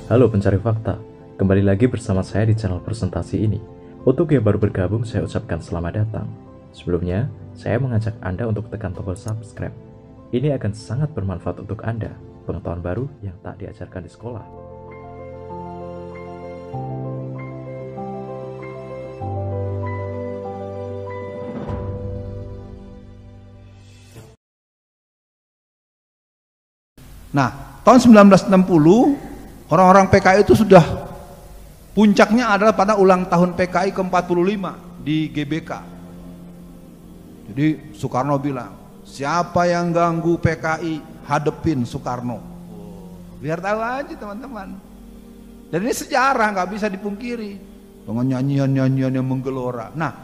Halo pencari fakta, kembali lagi bersama saya di channel presentasi ini. Untuk yang baru bergabung, saya ucapkan selamat datang. Sebelumnya, saya mengajak Anda untuk tekan tombol subscribe. Ini akan sangat bermanfaat untuk Anda, pengetahuan baru yang tak diajarkan di sekolah. Nah, tahun 1960, orang-orang PKI itu sudah puncaknya adalah pada ulang tahun PKI ke-45 di GBK. Jadi Soekarno bilang, siapa yang ganggu PKI, hadepin Soekarno. Biar tahu aja teman-teman. Dan ini sejarah, nggak bisa dipungkiri. Dengan nyanyian-nyanyian yang menggelora. Nah,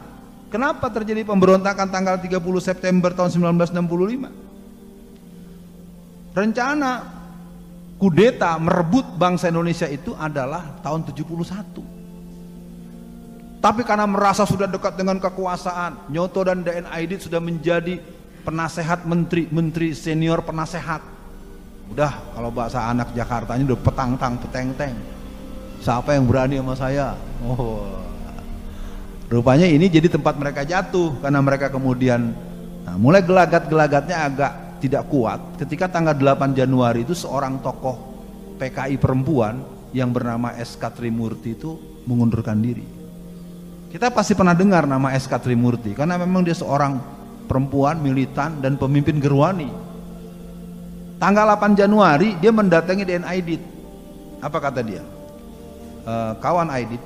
kenapa terjadi pemberontakan tanggal 30 September tahun 1965? Rencana kudeta merebut bangsa Indonesia itu adalah tahun 71. Tapi karena merasa sudah dekat dengan kekuasaan, Nyoto dan DN Aidit sudah menjadi penasehat menteri senior penasehat. Udah, kalau bahasa anak Jakartanya udah petang-tang peteng-teng. Siapa yang berani sama saya? Oh. Rupanya ini jadi tempat mereka jatuh karena mereka kemudian mulai gelagat-gelagatnya agak tidak kuat ketika tanggal 8 Januari itu seorang tokoh PKI perempuan yang bernama S.K. Trimurti itu mengundurkan diri. Kita pasti pernah dengar nama S.K. Trimurti karena memang dia seorang perempuan militan dan pemimpin Gerwani. Tanggal 8 Januari dia mendatangi DN Aidit. Apa kata dia? Kawan Aidit,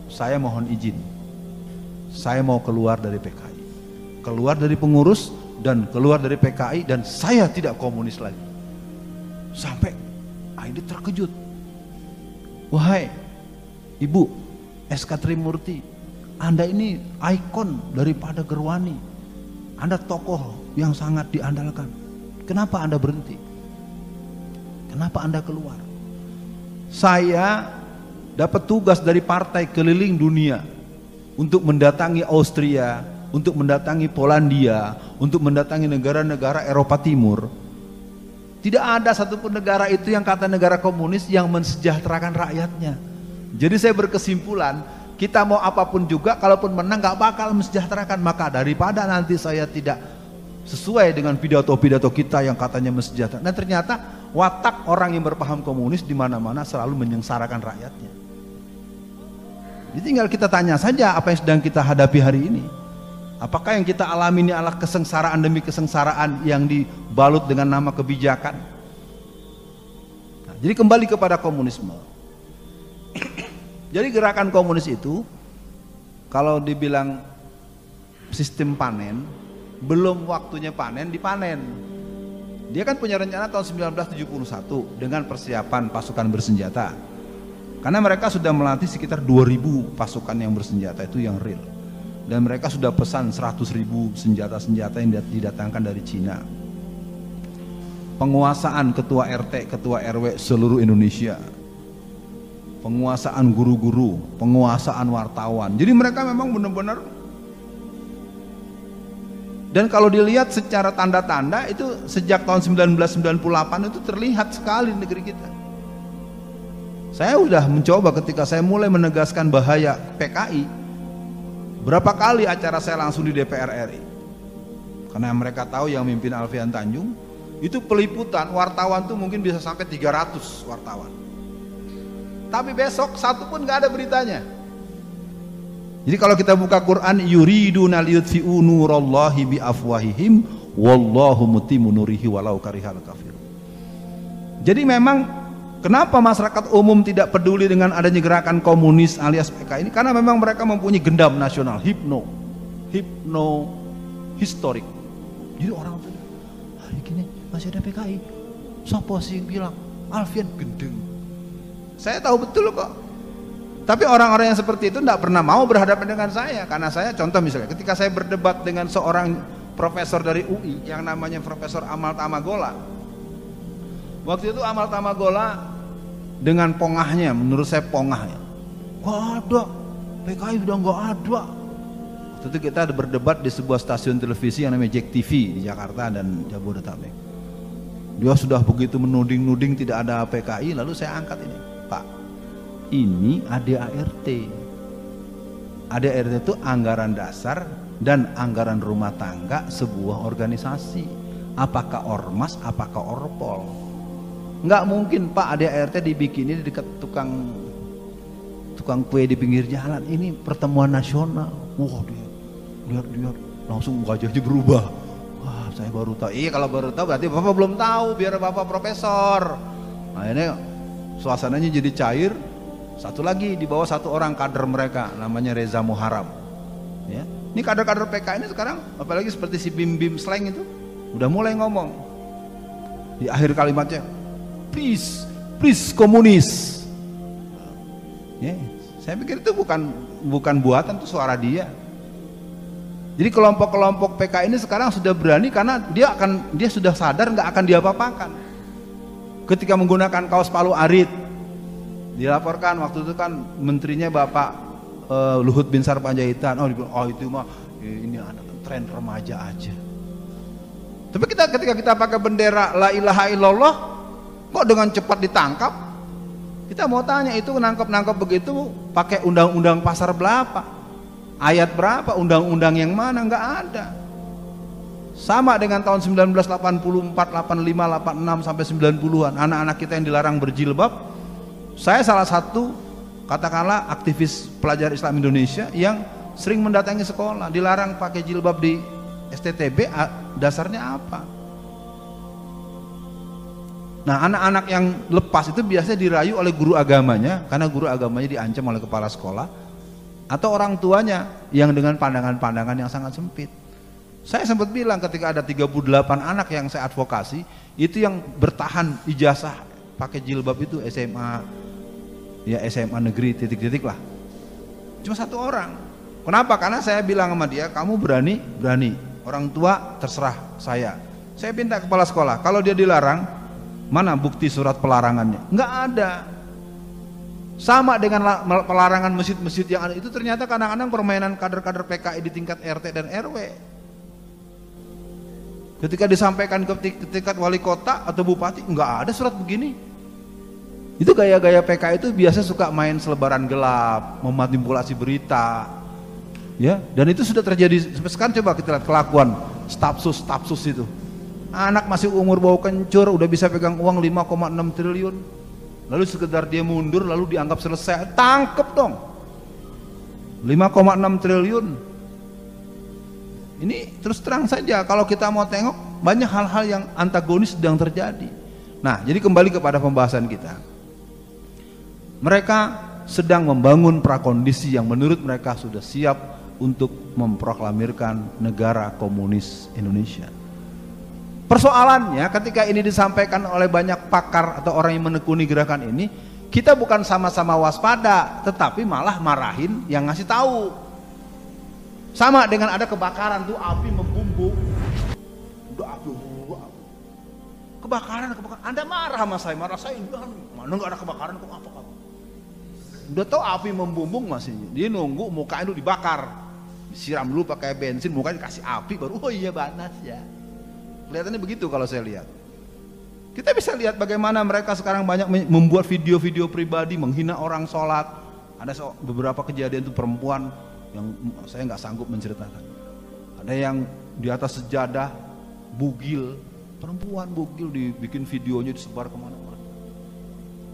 saya mohon izin, saya mau keluar dari PKI, keluar dari pengurus dan keluar dari PKI, dan saya tidak komunis lagi. Sampai Aidit terkejut. Wahai Ibu S.K. Trimurti, Anda ini ikon daripada Gerwani, Anda tokoh yang sangat diandalkan. Kenapa Anda berhenti? Kenapa Anda keluar? Saya dapat tugas dari partai keliling dunia untuk mendatangi Austria, untuk mendatangi Polandia, untuk mendatangi negara-negara Eropa Timur. Tidak ada satupun negara itu yang kata negara komunis yang mensejahterakan rakyatnya. Jadi saya berkesimpulan, kita mau apapun juga, kalaupun menang gak bakal mensejahterakan. Maka daripada nanti saya tidak sesuai dengan pidato-pidato kita yang katanya mensejahterakan. Dan ternyata watak orang yang berpaham komunis di mana-mana selalu menyengsarakan rakyatnya. Jadi tinggal kita tanya saja apa yang sedang kita hadapi hari ini. Apakah yang kita alami ini adalah kesengsaraan demi kesengsaraan yang dibalut dengan nama kebijakan? Nah, jadi kembali kepada komunisme. Jadi gerakan komunis itu, kalau dibilang sistem panen, belum waktunya panen, dipanen. Dia kan punya rencana tahun 1971 dengan persiapan pasukan bersenjata. Karena mereka sudah melatih sekitar 2.000 pasukan yang bersenjata itu yang real. Dan mereka sudah pesan 100.000 senjata-senjata yang didatangkan dari Cina. Penguasaan ketua RT, ketua RW seluruh Indonesia, penguasaan guru-guru, penguasaan wartawan. Jadi mereka memang benar-benar. Dan kalau dilihat secara tanda-tanda itu sejak tahun 1998 itu terlihat sekali di negeri kita. Saya sudah mencoba ketika saya mulai menegaskan bahaya PKI. Berapa kali acara saya langsung di DPR RI, karena mereka tahu yang mimpin Alfian Tanjung itu peliputan wartawan tuh mungkin bisa sampai 300 wartawan, tapi besok satu pun gak ada beritanya. Jadi kalau kita buka Quran, yuriduna liyutfi'u nurallahi biafwahihim wallahu mutimmu nurihi walau karihal kafir. Jadi memang kenapa masyarakat umum tidak peduli dengan adanya gerakan komunis alias PKI ini? Karena memang mereka mempunyai gendam nasional, hipno historik. Jadi orang tuh hari gini masih ada PKI. Siapa sih yang bilang Alfian gendeng? Saya tahu betul kok. Tapi orang-orang yang seperti itu tidak pernah mau berhadapan dengan saya. Karena saya, contoh misalnya, ketika saya berdebat dengan seorang profesor dari UI yang namanya Profesor Amal Tamagola. Waktu itu Amal Tamagola dengan pongahnya, menurut saya pongahnya, gak ada, PKI sudah gak ada. Waktu itu kita ada berdebat di sebuah stasiun televisi yang namanya Jack TV di Jakarta dan Jabodetabek. Dia sudah begitu menuding-nuding tidak ada PKI, lalu saya angkat ini, Pak, ini ADART. ADART itu anggaran dasar dan anggaran rumah tangga sebuah organisasi. Apakah ormas, apakah orpol? Nggak mungkin Pak ADART dibikinin di dekat tukang kue di pinggir jalan. Ini pertemuan nasional. Wah, dia lihat langsung wajahnya berubah. Wah, saya baru tahu. Iya, kalau baru tahu berarti Bapak belum tahu, biar Bapak profesor. Nah, ini suasananya jadi cair. Satu lagi di bawah satu orang kader mereka, namanya Reza Muharram. Ya, ini kader-kader PK ini sekarang, apalagi seperti si Bim Bim Sleng itu, udah mulai ngomong di akhir kalimatnya, please komunis. Ya, saya pikir itu bukan buatan, itu suara dia. Jadi kelompok-kelompok PK ini sekarang sudah berani karena dia sudah sadar nggak akan diapa-apakan. Ketika menggunakan kaos Palu Arit, dilaporkan waktu itu kan menterinya Bapak Luhut Binsar Panjaitan. Oh itu mah ini anak tren remaja aja. Tapi ketika kita pakai bendera la ilaha illallah, kok dengan cepat ditangkap? Kita mau tanya, itu nangkep begitu pakai undang-undang pasar berapa? Ayat berapa? Undang-undang yang mana? Nggak ada. Sama dengan tahun 1984, 85, 86 sampai 90-an, anak-anak kita yang dilarang berjilbab. Saya salah satu katakanlah aktivis pelajar Islam Indonesia yang sering mendatangi sekolah, dilarang pakai jilbab di STTB. Dasarnya apa? Nah, anak-anak yang lepas itu biasanya dirayu oleh guru agamanya, karena guru agamanya diancam oleh kepala sekolah, atau orang tuanya yang dengan pandangan-pandangan yang sangat sempit. Saya sempat bilang ketika ada 38 anak yang saya advokasi, itu yang bertahan ijazah pakai jilbab itu SMA, ya SMA negeri titik-titik lah, cuma satu orang. Kenapa? Karena saya bilang sama dia, kamu berani, orang tua terserah saya. Saya minta kepala sekolah, kalau dia dilarang, mana bukti surat pelarangannya? Nggak ada. Sama dengan pelarangan masjid-masjid yang ada itu, ternyata kadang-kadang permainan kader-kader PKI di tingkat RT dan RW. Ketika disampaikan ke tingkat wali kota atau bupati, nggak ada surat begini. Itu gaya-gaya PKI itu biasa suka main selebaran gelap, memanipulasi berita, ya. Dan itu sudah terjadi. Sekarang coba kita lihat kelakuan stafsus itu. Anak masih umur bau kencur udah bisa pegang uang 5,6 triliun. Lalu sekedar dia mundur lalu dianggap selesai, tangkep dong. 5,6 triliun. Ini terus terang saja kalau kita mau tengok banyak hal-hal yang antagonis sedang terjadi. Nah, jadi kembali kepada pembahasan kita. Mereka sedang membangun prakondisi yang menurut mereka sudah siap untuk memproklamirkan negara komunis Indonesia. Persoalannya ketika ini disampaikan oleh banyak pakar atau orang yang menekuni gerakan ini, kita bukan sama-sama waspada, tetapi malah marahin yang ngasih tahu. Sama dengan ada kebakaran tuh, api membumbung, udah api, kebakaran. Anda marah sama saya, mana nggak ada kebakaran, kok apa? Udah tahu api membumbung masih, dia nunggu mukanya itu dibakar, disiram dulu pakai bensin, mukanya dikasih api, baru oh iya panas ya. Kelihatannya begitu kalau saya lihat. Kita bisa lihat bagaimana mereka sekarang banyak membuat video-video pribadi menghina orang sholat. Ada beberapa kejadian itu perempuan yang saya nggak sanggup menceritakan. Ada yang di atas sejadah bugil, perempuan bugil, dibikin videonya disebar kemana-mana.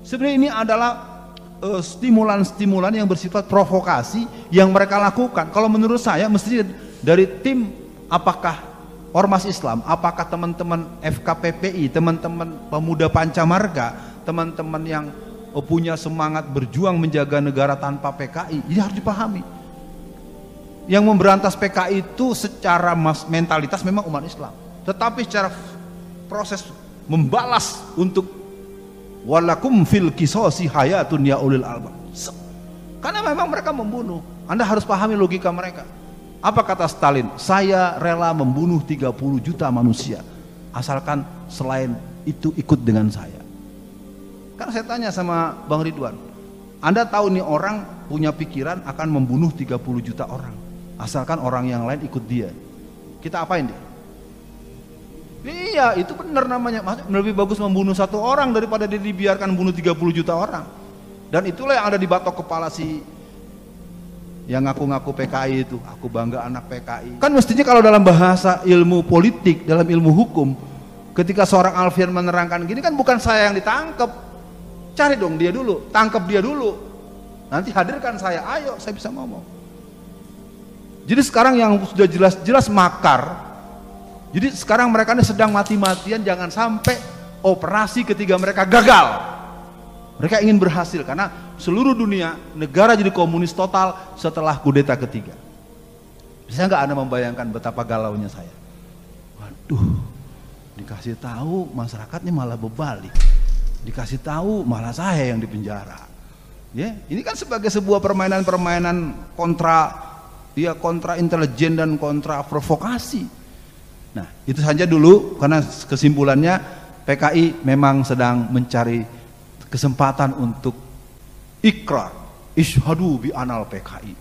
Sebenarnya ini adalah stimulan-stimulan yang bersifat provokasi yang mereka lakukan. Kalau menurut saya mesti dari tim apakah Ormas Islam, apakah teman-teman FKPPI, teman-teman pemuda Pancamarga, teman-teman yang punya semangat berjuang menjaga negara tanpa PKI, ini harus dipahami. Yang memberantas PKI itu secara mentalitas memang umat Islam, tetapi secara proses membalas untuk walakum fil qisasi hayatun ya ulil albab. Karena memang mereka membunuh. Anda harus pahami logika mereka. Apa kata Stalin? Saya rela membunuh 30 juta manusia asalkan selain itu ikut dengan saya. Kan saya tanya sama Bang Ridwan, Anda tahu nih orang punya pikiran akan membunuh 30 juta orang asalkan orang yang lain ikut dia. Kita apain dia? Iya, itu benar namanya. Maksudnya lebih bagus membunuh satu orang daripada dia dibiarkan bunuh 30 juta orang. Dan itulah yang ada di batok kepala si yang ngaku-ngaku PKI itu. Aku bangga anak PKI. Kan mestinya kalau dalam bahasa ilmu politik, dalam ilmu hukum, ketika seorang Alfian menerangkan gini, kan bukan saya yang ditangkap. Cari dong dia dulu, tangkap dia dulu. Nanti hadirkan saya, ayo saya bisa ngomong. Jadi sekarang yang sudah jelas-jelas makar, jadi sekarang mereka ini sedang mati-matian, jangan sampai operasi ketiga mereka gagal. Mereka ingin berhasil karena seluruh dunia negara jadi komunis total setelah kudeta ketiga. Bisa nggak Anda membayangkan betapa galaunya saya? Waduh, dikasih tahu masyarakatnya malah berbalik, dikasih tahu malah saya yang dipenjara. Ya, ini kan sebagai sebuah permainan-permainan kontra intelijen dan kontra provokasi. Nah, itu saja dulu karena kesimpulannya PKI memang sedang mencari kesempatan untuk ikrar, isyhadu bi anal PKI.